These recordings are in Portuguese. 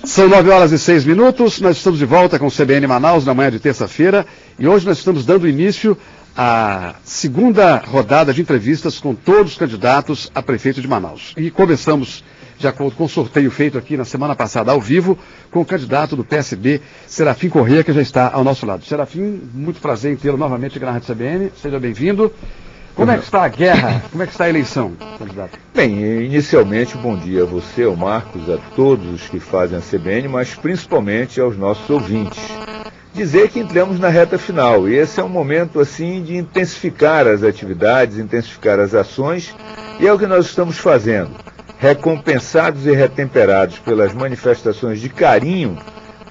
São 9h06, nós estamos de volta com o CBN Manaus na manhã de terça-feira e hoje nós estamos dando início à segunda rodada de entrevistas com todos os candidatos a prefeito de Manaus. E começamos, de acordo com o sorteio feito aqui na semana passada ao vivo, com o candidato do PSB, Serafim Corrêa, que já está ao nosso lado. Serafim, muito prazer em tê-lo novamente aqui na Rádio CBN, seja bem-vindo. Como é que está a guerra? Como é que está a eleição, candidato? Bem, inicialmente, bom dia a você, ao Marcos, a todos os que fazem a CBN, mas principalmente aos nossos ouvintes. Dizer que entramos na reta final, e esse é um momento, assim, de intensificar as atividades, intensificar as ações, e é o que nós estamos fazendo. Recompensados e retemperados pelas manifestações de carinho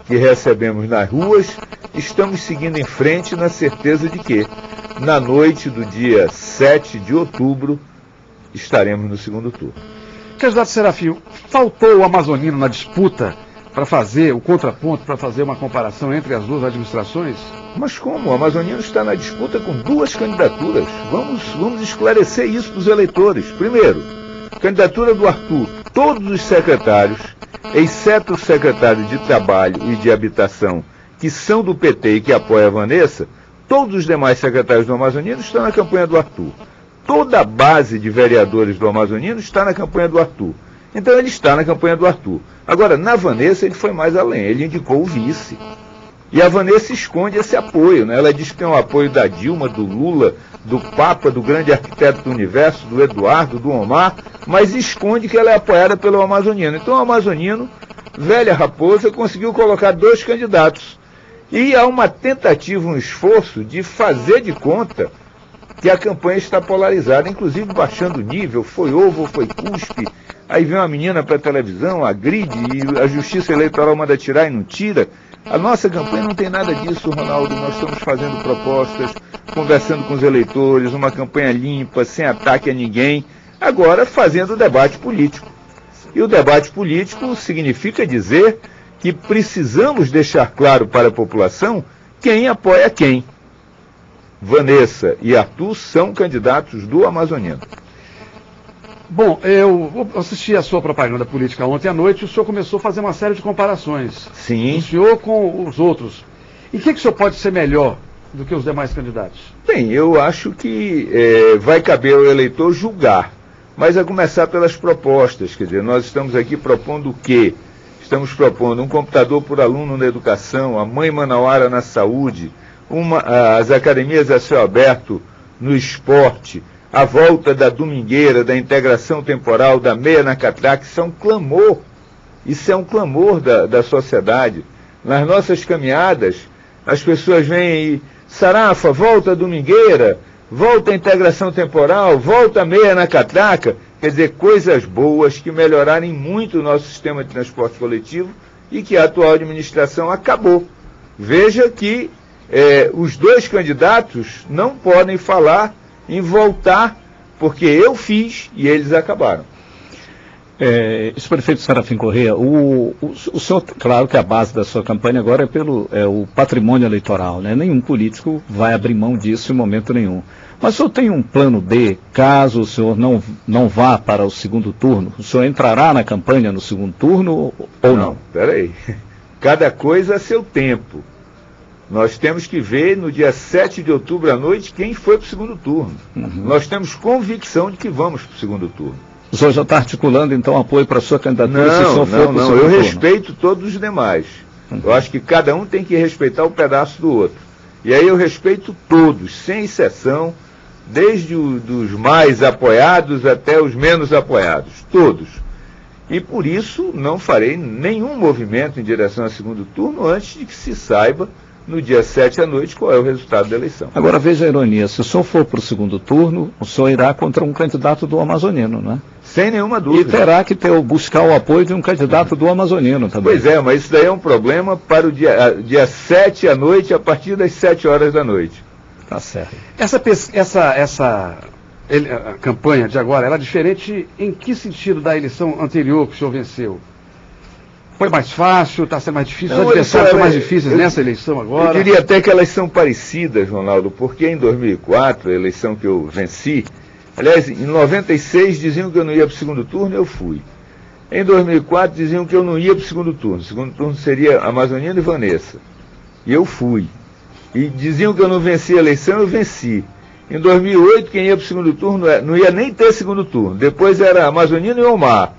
que recebemos nas ruas, estamos seguindo em frente na certeza de que, na noite do dia 7 de outubro, estaremos no segundo turno. Candidato Serafim, faltou o amazonino na disputa para fazer o contraponto, para fazer uma comparação entre as duas administrações? Mas como? O amazonino está na disputa com duas candidaturas. Vamos esclarecer isso para os eleitores. Primeiro, candidatura do Arthur. Todos os secretários, exceto o secretário de Trabalho e de Habitação, que são do PT e que apoia a Vanessa, todos os demais secretários do Amazonino estão na campanha do Arthur. Toda a base de vereadores do Amazonino está na campanha do Arthur. Então ele está na campanha do Arthur. Agora, na Vanessa, ele foi mais além. Ele indicou o vice. E a Vanessa esconde esse apoio, né? Ela diz que tem o apoio da Dilma, do Lula, do Papa, do grande arquiteto do universo, do Eduardo, do Omar, mas esconde que ela é apoiada pelo Amazonino. Então o Amazonino, velha raposa, conseguiu colocar dois candidatos. E há uma tentativa, um esforço de fazer de conta que a campanha está polarizada, inclusive baixando o nível, foi ovo, foi cuspe, aí vem uma menina para a televisão, agride, e a Justiça Eleitoral manda tirar e não tira. A nossa campanha não tem nada disso, Ronaldo. Nós estamos fazendo propostas, conversando com os eleitores, uma campanha limpa, sem ataque a ninguém, agora fazendo o debate político. E o debate político significa dizer que precisamos deixar claro para a população quem apoia quem. Vanessa e Arthur são candidatos do Amazonino. Bom, eu assisti a sua propaganda política ontem à noite e o senhor começou a fazer uma série de comparações. Sim. O senhor com os outros. E o que o senhor pode ser melhor do que os demais candidatos? Bem, eu acho que vai caber ao eleitor julgar, mas a começar pelas propostas. Quer dizer, nós estamos aqui propondo o quê? Estamos propondo um computador por aluno na educação, a Mãe Manauara na saúde, as academias a céu aberto no esporte, a volta da domingueira, da integração temporal, da meia na catraca. Isso é um clamor. Isso é um clamor da sociedade. Nas nossas caminhadas, as pessoas vêm e, Sarafa, volta a domingueira, volta a integração temporal, volta a meia na catraca. Quer dizer, coisas boas que melhorarem muito o nosso sistema de transporte coletivo e que a atual administração acabou. Veja que os dois candidatos não podem falar em voltar, porque eu fiz e eles acabaram. Prefeito Serafim Corrêa, o senhor, claro que a base da sua campanha agora é o patrimônio eleitoral, né? Nenhum político vai abrir mão disso em momento nenhum. Mas o senhor tem um plano B, caso o senhor não vá para o segundo turno? O senhor entrará na campanha no segundo turno ou não? Peraí. Cada coisa a seu tempo. Nós temos que ver no dia 7 de outubro à noite quem foi para o segundo turno. Uhum. Nós temos convicção de que vamos para o segundo turno. O senhor já está articulando, então, apoio para a sua candidatura se o senhor for para o segundo turno? Eu respeito todos os demais. Uhum. Eu acho que cada um tem que respeitar um pedaço do outro. E aí eu respeito todos, sem exceção, desde dos mais apoiados até os menos apoiados, todos. E por isso não farei nenhum movimento em direção ao segundo turno antes de que se saiba no dia 7 à noite qual é o resultado da eleição. Agora veja a ironia, se o senhor for para o segundo turno, o senhor irá contra um candidato do Amazonino, não é? Sem nenhuma dúvida. E terá que buscar o apoio de um candidato do Amazonino também. Pois é, mas isso daí é um problema para o dia 7 à noite, a partir das 7 horas da noite. Tá certo. Essa campanha de agora, ela é diferente em que sentido da eleição anterior que o senhor venceu? Foi mais fácil, está sendo mais difícil? Os adversários são mais difíceis nessa eleição agora? Eu diria até que elas são parecidas, Ronaldo, porque em 2004, a eleição que eu venci, aliás, em 96 diziam que eu não ia para o segundo turno, eu fui. Em 2004 diziam que eu não ia para o segundo turno. O segundo turno seria Amazonino e Vanessa. E eu fui. E diziam que eu não vencia a eleição, eu venci. Em 2008, quem ia para o segundo turno não ia nem ter segundo turno. Depois era Amazonino e Omar.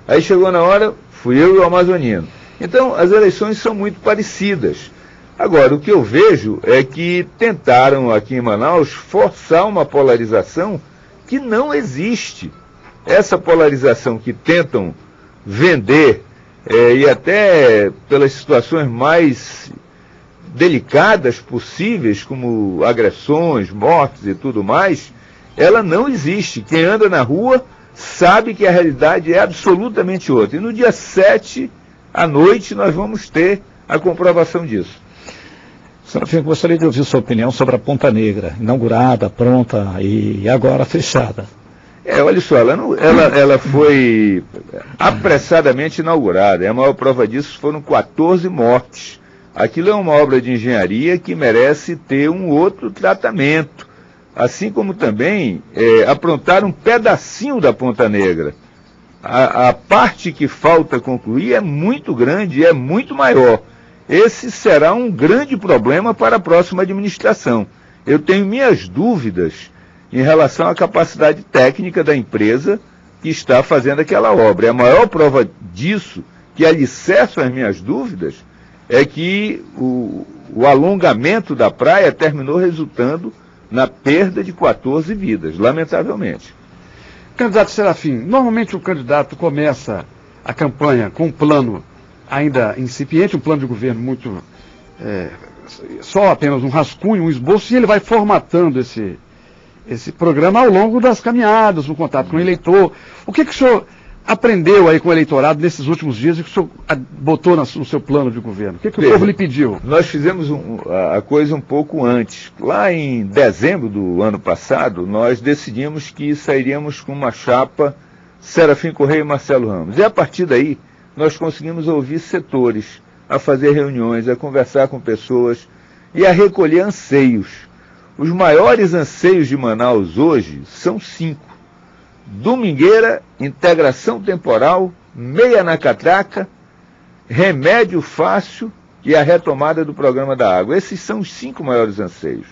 Aí chegou na hora, fui eu e o Amazonino. Então, as eleições são muito parecidas. Agora, o que eu vejo é que tentaram aqui em Manaus forçar uma polarização que não existe. Essa polarização que tentam vender, e até pelas situações mais delicadas possíveis, como agressões, mortes e tudo mais, ela não existe. Quem anda na rua sabe que a realidade é absolutamente outra. E no dia 7 à noite nós vamos ter a comprovação disso. Serafim, gostaria de ouvir sua opinião sobre a Ponta Negra, inaugurada, pronta e agora fechada. Olha só, ela foi apressadamente inaugurada. A maior prova disso foram 14 mortes. Aquilo é uma obra de engenharia que merece ter um outro tratamento. Assim como também aprontar um pedacinho da Ponta Negra. A parte que falta concluir é muito grande, é muito maior. Esse será um grande problema para a próxima administração. Eu tenho minhas dúvidas em relação à capacidade técnica da empresa que está fazendo aquela obra. E a maior prova disso, que alicerça as minhas dúvidas, é que o alongamento da praia terminou resultando na perda de 14 vidas, lamentavelmente. Candidato Serafim, normalmente o candidato começa a campanha com um plano ainda incipiente, um plano de governo muito... só apenas um rascunho, um esboço, e ele vai formatando esse programa ao longo das caminhadas, no contato com o eleitor. O que o senhor aprendeu aí com o eleitorado nesses últimos dias e que o senhor botou no seu plano de governo? O que o povo lhe pediu? Nós fizemos a coisa um pouco antes. Lá em dezembro do ano passado, nós decidimos que sairíamos com uma chapa Serafim Correia e Marcelo Ramos. E a partir daí, nós conseguimos ouvir setores, a fazer reuniões, a conversar com pessoas e a recolher anseios. Os maiores anseios de Manaus hoje são 5. Domingueira, integração temporal, meia na catraca, remédio fácil e a retomada do programa da água. Esses são os 5 maiores anseios.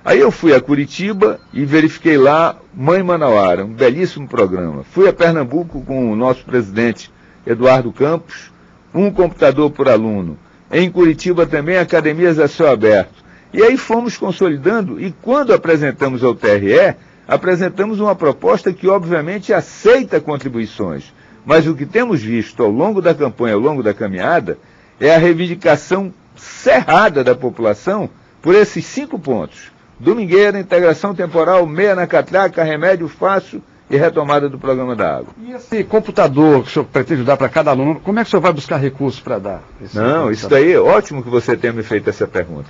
Aí eu fui a Curitiba e verifiquei lá Mãe Manauara, um belíssimo programa. Fui a Pernambuco com o nosso presidente Eduardo Campos, um computador por aluno. Em Curitiba também academias a céu aberto. E aí fomos consolidando e quando apresentamos ao TRE, apresentamos uma proposta que obviamente aceita contribuições. Mas o que temos visto ao longo da campanha, ao longo da caminhada, é a reivindicação cerrada da população por esses 5 pontos. Domingueira, integração temporal, meia na catraca, remédio fácil e retomada do programa da água. E esse computador que o senhor pretende dar para cada aluno, como é que o senhor vai buscar recursos para dar? Não, isso daí é ótimo que você tenha me feito essa pergunta.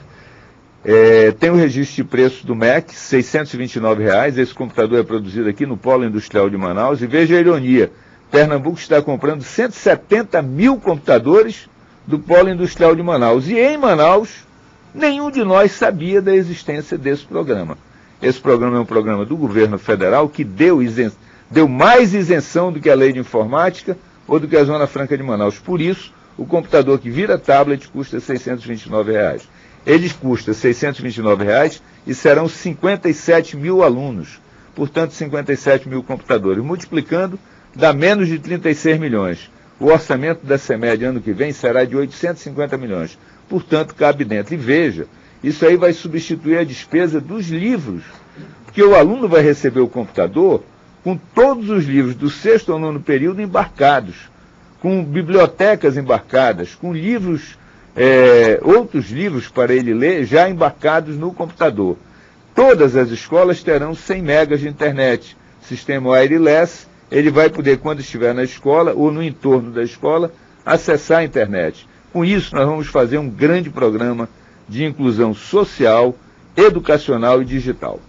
Tem o registro de preço do MEC, R$ 629. Esse computador é produzido aqui no Polo Industrial de Manaus. E veja a ironia, Pernambuco está comprando 170 mil computadores do Polo Industrial de Manaus. E em Manaus, nenhum de nós sabia da existência desse programa. Esse programa é um programa do governo federal que deu mais isenção do que a lei de informática ou do que a Zona Franca de Manaus. Por isso, o computador que vira tablet custa R$ 629. Ele custa R$ 629 e serão 57 mil alunos. Portanto, 57 mil computadores. Multiplicando, dá menos de 36 milhões. O orçamento da CEMED ano que vem será de 850 milhões. Portanto, cabe dentro. E veja, isso aí vai substituir a despesa dos livros. Porque o aluno vai receber o computador com todos os livros do 6º ao 9º período embarcados. Com bibliotecas embarcadas, com livros... outros livros para ele ler já embarcados no computador. Todas as escolas terão 100 megas de internet, sistema wireless. Ele vai poder, quando estiver na escola ou no entorno da escola, acessar a internet. Com isso, nós vamos fazer um grande programa de inclusão social, educacional e digital.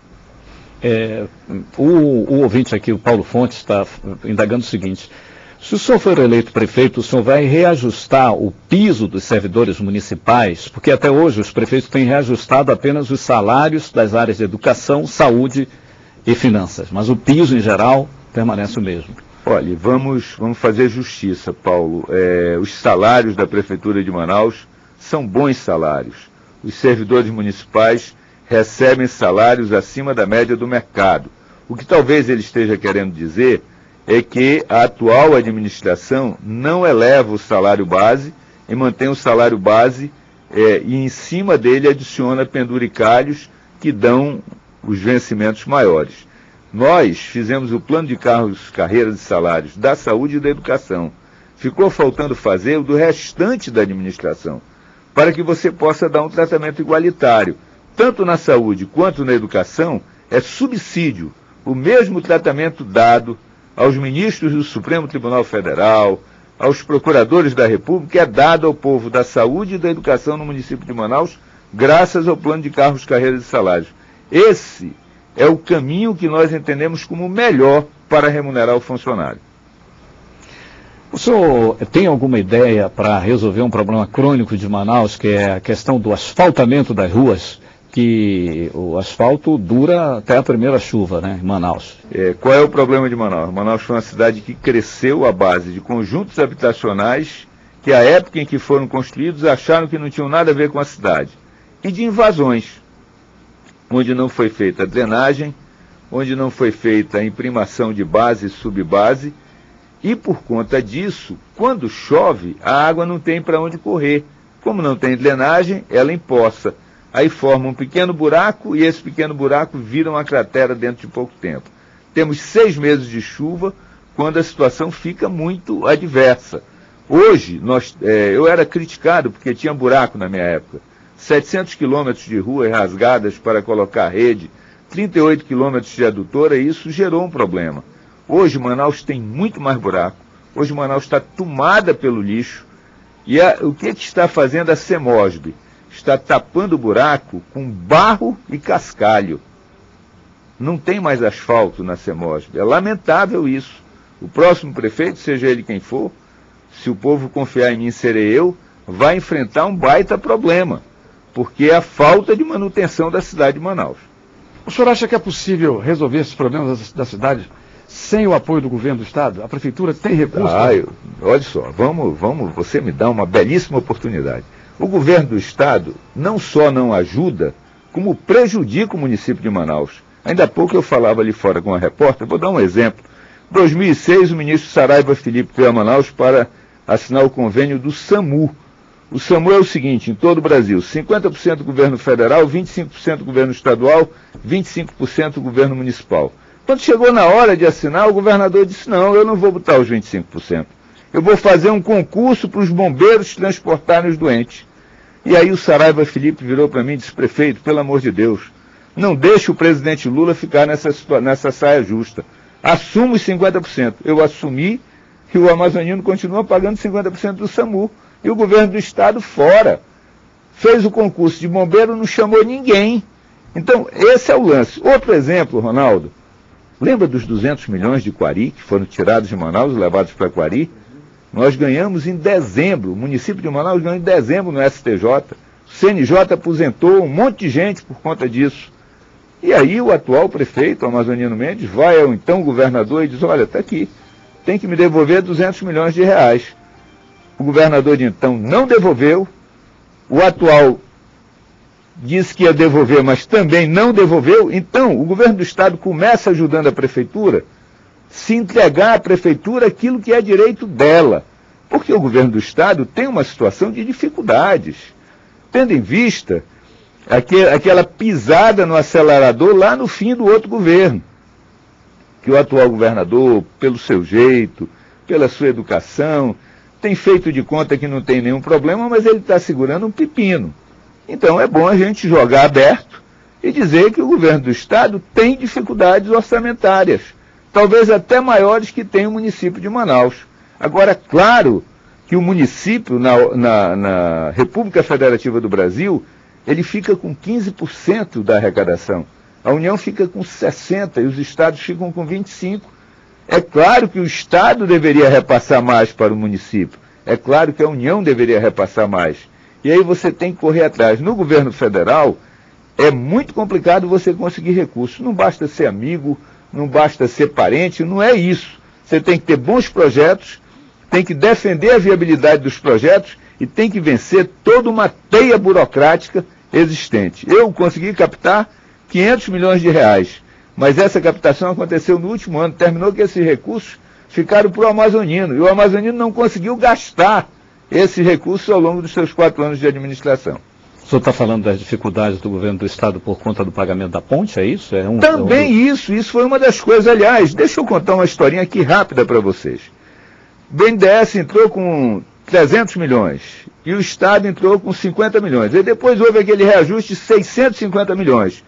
O ouvinte aqui, o Paulo Fontes, está indagando o seguinte: se o senhor for eleito prefeito, o senhor vai reajustar o piso dos servidores municipais? Porque até hoje os prefeitos têm reajustado apenas os salários das áreas de educação, saúde e finanças. Mas o piso, em geral, permanece o mesmo. Olha, vamos fazer justiça, Paulo. Os salários da Prefeitura de Manaus são bons salários. Os servidores municipais recebem salários acima da média do mercado. O que talvez ele esteja querendo dizer é que a atual administração não eleva o salário base e mantém o salário base e em cima dele adiciona penduricalhos que dão os vencimentos maiores. Nós fizemos o plano de carreiras e salários da saúde e da educação. Ficou faltando fazer o do restante da administração, para que você possa dar um tratamento igualitário. Tanto na saúde quanto na educação, é subsídio. O mesmo tratamento dado aos ministros do Supremo Tribunal Federal, aos procuradores da República, é dado ao povo da saúde e da educação no município de Manaus, graças ao plano de cargos, carreiras e salários. Esse é o caminho que nós entendemos como melhor para remunerar o funcionário. O senhor tem alguma ideia para resolver um problema crônico de Manaus, que é a questão do asfaltamento das ruas, que o asfalto dura até a primeira chuva, né, em Manaus? Qual é o problema de Manaus? Manaus foi uma cidade que cresceu à base de conjuntos habitacionais que, à época em que foram construídos, acharam que não tinham nada a ver com a cidade. E de invasões, onde não foi feita a drenagem, onde não foi feita a imprimação de base e subbase, e por conta disso, quando chove, a água não tem para onde correr. Como não tem drenagem, ela empoça. Aí forma um pequeno buraco e esse pequeno buraco vira uma cratera dentro de pouco tempo. Temos 6 meses de chuva, quando a situação fica muito adversa. Hoje, eu era criticado porque tinha buraco na minha época. 700 quilômetros de ruas rasgadas para colocar rede, 38 quilômetros de adutora, e isso gerou um problema. Hoje Manaus tem muito mais buraco, hoje Manaus está tomada pelo lixo, e o que está fazendo a CEMOSB? Está tapando o buraco com barro e cascalho. Não tem mais asfalto na CEMOSB, é lamentável isso. O próximo prefeito, seja ele quem for, se o povo confiar em mim, serei eu, vai enfrentar um baita problema, porque é a falta de manutenção da cidade de Manaus. O senhor acha que é possível resolver esses problemas da cidade sem o apoio do governo do Estado? A Prefeitura tem recursos? Olha só, você me dá uma belíssima oportunidade. O governo do Estado não só não ajuda, como prejudica o município de Manaus. Ainda há pouco eu falava ali fora com uma repórter, vou dar um exemplo. Em 2006, o ministro Saraiva Felipe veio a Manaus para assinar o convênio do SAMU. O SAMU é o seguinte, em todo o Brasil, 50% do governo federal, 25% do governo estadual, 25% do governo municipal. Quando chegou na hora de assinar, o governador disse, não, eu não vou botar os 25%. Eu vou fazer um concurso para os bombeiros transportarem os doentes. E aí o Saraiva Felipe virou para mim e disse, prefeito, pelo amor de Deus, não deixe o presidente Lula ficar nessa saia justa. Assuma os 50%. Eu assumi que o amazonino continua pagando 50% do SAMU. E o governo do Estado fora. Fez o concurso de bombeiro, não chamou ninguém. Então, esse é o lance. Outro exemplo, Ronaldo. Lembra dos 200 milhões de Quari, que foram tirados de Manaus e levados para Quari? Nós ganhamos em dezembro, o município de Manaus ganhou em dezembro no STJ. O CNJ aposentou um monte de gente por conta disso. E aí o atual prefeito, o Amazonino Mendes, vai ao então governador e diz, olha, está aqui, tem que me devolver 200 milhões de reais. O governador de então não devolveu, o atual disse que ia devolver, mas também não devolveu. Então, o governo do Estado começa ajudando a prefeitura se entregar à prefeitura aquilo que é direito dela. Porque o governo do Estado tem uma situação de dificuldades, tendo em vista aquela pisada no acelerador lá no fim do outro governo. Que o atual governador, pelo seu jeito, pela sua educação, tem feito de conta que não tem nenhum problema, mas ele está segurando um pepino. Então é bom a gente jogar aberto e dizer que o governo do Estado tem dificuldades orçamentárias, talvez até maiores que tem o município de Manaus. Agora, claro que o município, na República Federativa do Brasil, ele fica com 15% da arrecadação. A União fica com 60% e os estados ficam com 25%. É claro que o Estado deveria repassar mais para o município. É claro que a União deveria repassar mais. E aí você tem que correr atrás. No governo federal, é muito complicado você conseguir recursos. Não basta ser amigo, não basta ser parente, não é isso. você tem que ter bons projetos, tem que defender a viabilidade dos projetos e tem que vencer toda uma teia burocrática existente. Eu consegui captar 500 milhões de reais, mas essa captação aconteceu no último ano, terminou que esses recursos ficaram para o amazonino, e o amazonino não conseguiu gastar esses recursos ao longo dos seus 4 anos de administração. O senhor está falando das dificuldades do governo do Estado por conta do pagamento da ponte, é isso? Também isso foi uma das coisas. Aliás, deixa eu contar uma historinha aqui rápida para vocês. O BNDES entrou com 300 milhões e o Estado entrou com 50 milhões. E depois houve aquele reajuste de 650 milhões.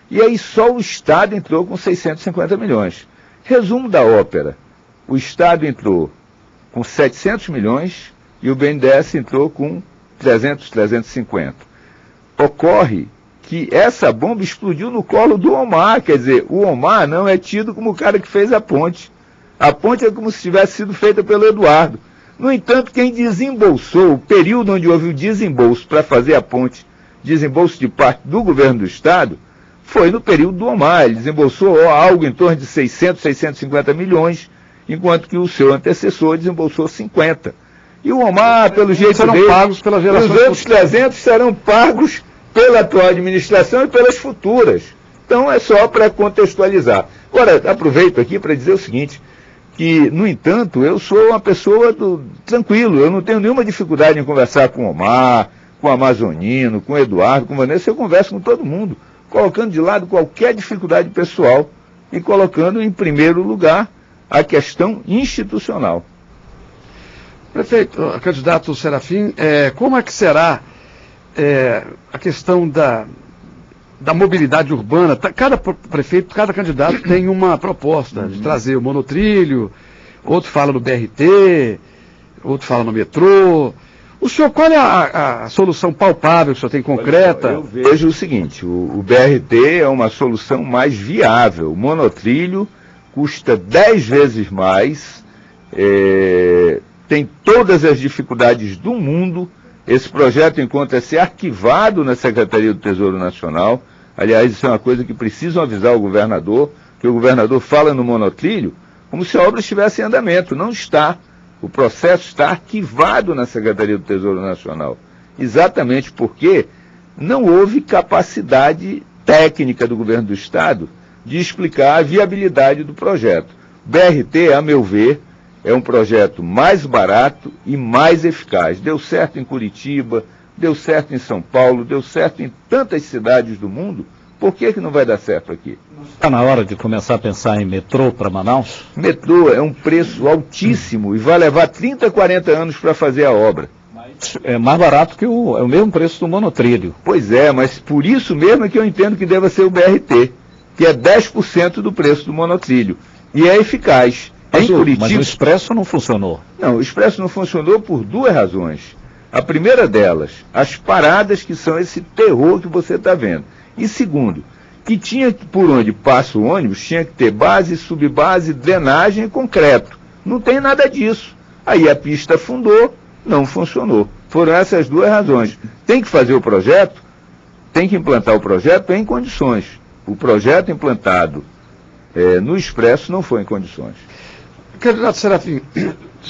E aí só o Estado entrou com 650 milhões. Resumo da ópera. O Estado entrou com 700 milhões e o BNDES entrou com 300, 350. Ocorre que essa bomba explodiu no colo do Omar, quer dizer, o Omar não é tido como o cara que fez a ponte. A ponte é como se tivesse sido feita pelo Eduardo. No entanto, quem desembolsou, o período onde houve o desembolso para fazer a ponte, desembolso de parte do governo do Estado, foi no período do Omar. Ele desembolsou algo em torno de 600, 650 milhões, enquanto que o seu antecessor desembolsou 50. E o Omar, pelo jeito serão dele, pagos pelas gerações os outros 300 serão pagos pela atual administração e pelas futuras. Então é só para contextualizar. Agora, aproveito aqui para dizer o seguinte, que, no entanto, eu sou uma pessoa tranquilo, eu não tenho nenhuma dificuldade em conversar com o Omar, com o amazonino, com o Eduardo, com o Vanessa, eu converso com todo mundo, colocando de lado qualquer dificuldade pessoal e colocando em primeiro lugar a questão institucional. Prefeito, candidato Serafim, como é que será a questão da mobilidade urbana? Cada prefeito, cada candidato tem uma proposta de trazer o monotrilho, outro fala no BRT, outro fala no metrô. O senhor, qual é a solução palpável que o senhor tem concreta? Eu vejo o seguinte, o BRT é uma solução mais viável. O monotrilho custa 10 vezes mais, tem todas as dificuldades do mundo. Esse projeto encontra-se arquivado na Secretaria do Tesouro Nacional. Aliás, isso é uma coisa que precisam avisar o governador, que o governador fala no monotrilho como se a obra estivesse em andamento. Não está. O processo está arquivado na Secretaria do Tesouro Nacional. Exatamente porque não houve capacidade técnica do governo do Estado de explicar a viabilidade do projeto. O BRT, a meu ver, é um projeto mais barato e mais eficaz. Deu certo em Curitiba, deu certo em São Paulo, deu certo em tantas cidades do mundo. Por que não vai dar certo aqui? Está na hora de começar a pensar em metrô para Manaus? Metrô é um preço altíssimo e vai levar 30, 40 anos para fazer a obra. É mais barato que é o mesmo preço do monotrilho. Pois é, mas por isso mesmo é que eu entendo que deva ser o BRT, que é 10% do preço do monotrilho. E é eficaz. Mas o Expresso não funcionou. Não, o Expresso não funcionou por 2 razões. A primeira delas, as paradas, que são esse terror que você está vendo. E segundo, que tinha que, por onde passa o ônibus, tinha que ter base, subbase, drenagem e concreto. Não tem nada disso. Aí a pista afundou, não funcionou. Foram essas 2 razões. Tem que fazer o projeto, tem que implantar o projeto em condições. O projeto implantado no Expresso não foi em condições. Candidato Serafim,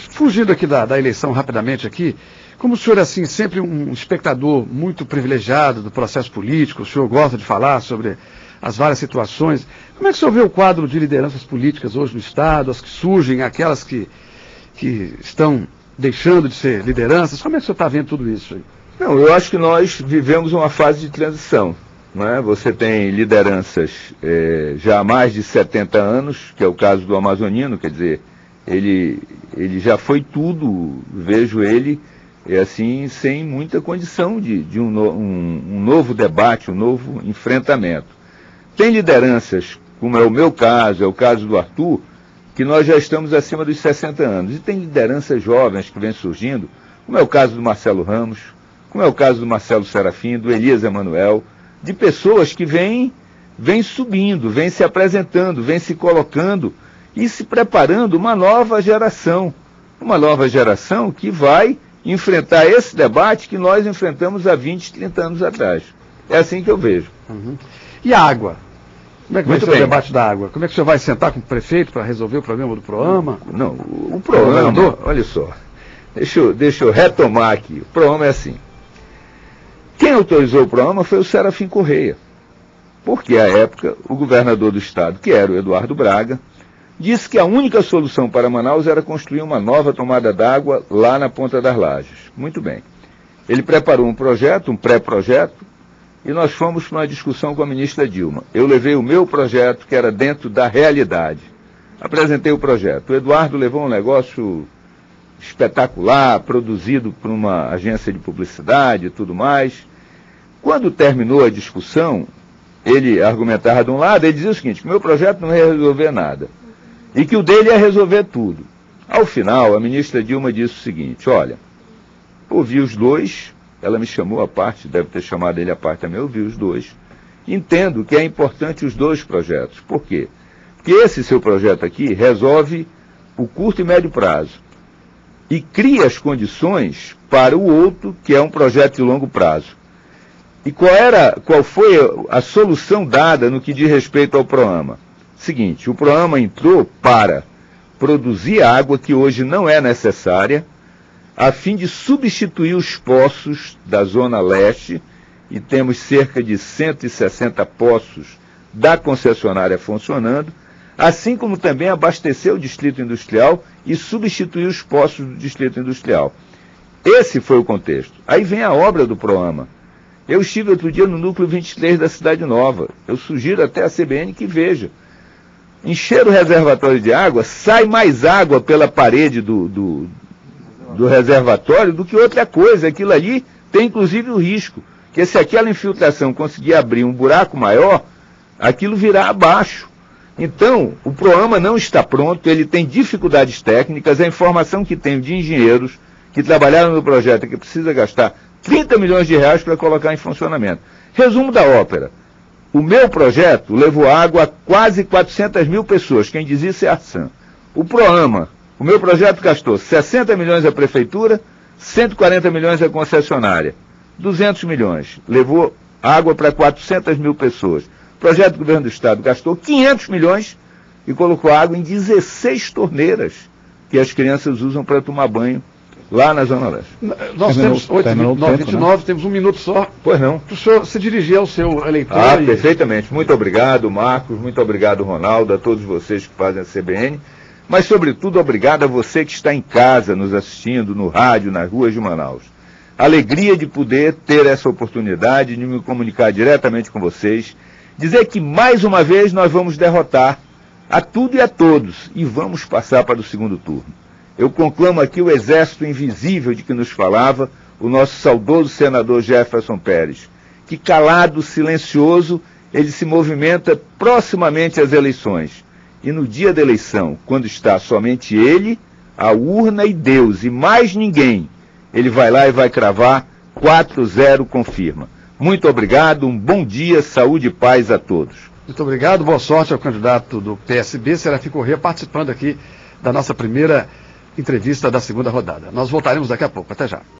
fugindo aqui da eleição rapidamente aqui, como o senhor é assim, sempre um espectador muito privilegiado do processo político, o senhor gosta de falar sobre as várias situações, como é que o senhor vê o quadro de lideranças políticas hoje no Estado, as que surgem, aquelas que estão deixando de ser lideranças, como é que o senhor está vendo tudo isso aí? Não, eu acho que nós vivemos uma fase de transição. Não é? Você tem lideranças já há mais de 70 anos, que é o caso do amazonino, quer dizer, ele já foi tudo, vejo ele assim, sem muita condição de um novo debate, um novo enfrentamento. Tem lideranças, como é o meu caso, é o caso do Arthur, que nós já estamos acima dos 60 anos. E tem lideranças jovens que vêm surgindo, como é o caso do Marcelo Ramos, como é o caso do Marcelo Serafim, do Elias Emanuel, de pessoas que vêm subindo, vêm se apresentando, vêm se colocando e se preparando uma nova geração que vai enfrentar esse debate que nós enfrentamos há 20, 30 anos atrás. É assim que eu vejo. Uhum. E a água? Como é que vai ser o debate da água? Como é que o senhor vai sentar com o prefeito para resolver o problema do PROAMA? Não, o PROAMA, olha só, deixa eu retomar aqui. O PROAMA é assim. Quem autorizou o PROAMA foi o Serafim Correia. Porque, à época, o governador do estado, que era o Eduardo Braga, disse que a única solução para Manaus era construir uma nova tomada d'água lá na Ponta das Lajes. Muito bem. Ele preparou um projeto, um pré-projeto, e nós fomos para uma discussão com a ministra Dilma. Eu levei o meu projeto, que era dentro da realidade. Apresentei o projeto. O Eduardo levou um negócio espetacular, produzido por uma agência de publicidade e tudo mais. Quando terminou a discussão, ele argumentava de um lado, ele dizia o seguinte, que o meu projeto não ia resolver nada, e que o dele ia resolver tudo. Ao final, a ministra Dilma disse o seguinte, olha, ouvi os dois, ela me chamou à parte, deve ter chamado ele à parte também, ouvi os dois, entendo que é importante os dois projetos. Por quê? Porque esse seu projeto aqui resolve o curto e médio prazo, e cria as condições para o outro, que é um projeto de longo prazo. E qual foi a solução dada no que diz respeito ao PROAMA? Seguinte, o PROAMA entrou para produzir água que hoje não é necessária, a fim de substituir os poços da Zona Leste, e temos cerca de 160 poços da concessionária funcionando, assim como também abastecer o Distrito Industrial e substituir os poços do Distrito Industrial. Esse foi o contexto. Aí vem a obra do PROAMA. Eu estive outro dia no núcleo 23 da Cidade Nova. Eu sugiro até a CBN que veja. Encher o reservatório de água, sai mais água pela parede do reservatório do que outra coisa. Aquilo ali tem inclusive o risco, que se aquela infiltração conseguir abrir um buraco maior, aquilo virá abaixo. Então, o PROAMA não está pronto, ele tem dificuldades técnicas, a informação que tenho de engenheiros que trabalharam no projeto é que precisa gastar 30 milhões de reais para colocar em funcionamento. Resumo da ópera. O meu projeto levou água a quase 400 mil pessoas. Quem diz isso é a Arsan. O PROAMA, o meu projeto gastou 60 milhões à prefeitura, 140 milhões à concessionária. 200 milhões. Levou água para 400 mil pessoas. O projeto do governo do estado gastou 500 milhões e colocou água em 16 torneiras que as crianças usam para tomar banho lá na Zona Leste. Nós temos 8h29, né? Temos um minuto só. Pois não. Para o senhor se dirigir ao seu eleitor. Perfeitamente. Muito obrigado, Marcos. Muito obrigado, Ronaldo, a todos vocês que fazem a CBN. Mas, sobretudo, obrigado a você que está em casa, nos assistindo, no rádio, nas ruas de Manaus. Alegria de poder ter essa oportunidade de me comunicar diretamente com vocês. Dizer que, mais uma vez, nós vamos derrotar a tudo e a todos. E vamos passar para o segundo turno. Eu conclamo aqui o exército invisível de que nos falava o nosso saudoso senador Jefferson Pérez, que calado, silencioso, ele se movimenta proximamente às eleições. E no dia da eleição, quando está somente ele, a urna e Deus, e mais ninguém, ele vai lá e vai cravar 4-0 confirma. Muito obrigado, um bom dia, saúde e paz a todos. Muito obrigado, boa sorte ao candidato do PSB, Serafim Correia, participando aqui da nossa primeira entrevista da segunda rodada. Nós voltaremos daqui a pouco. Até já.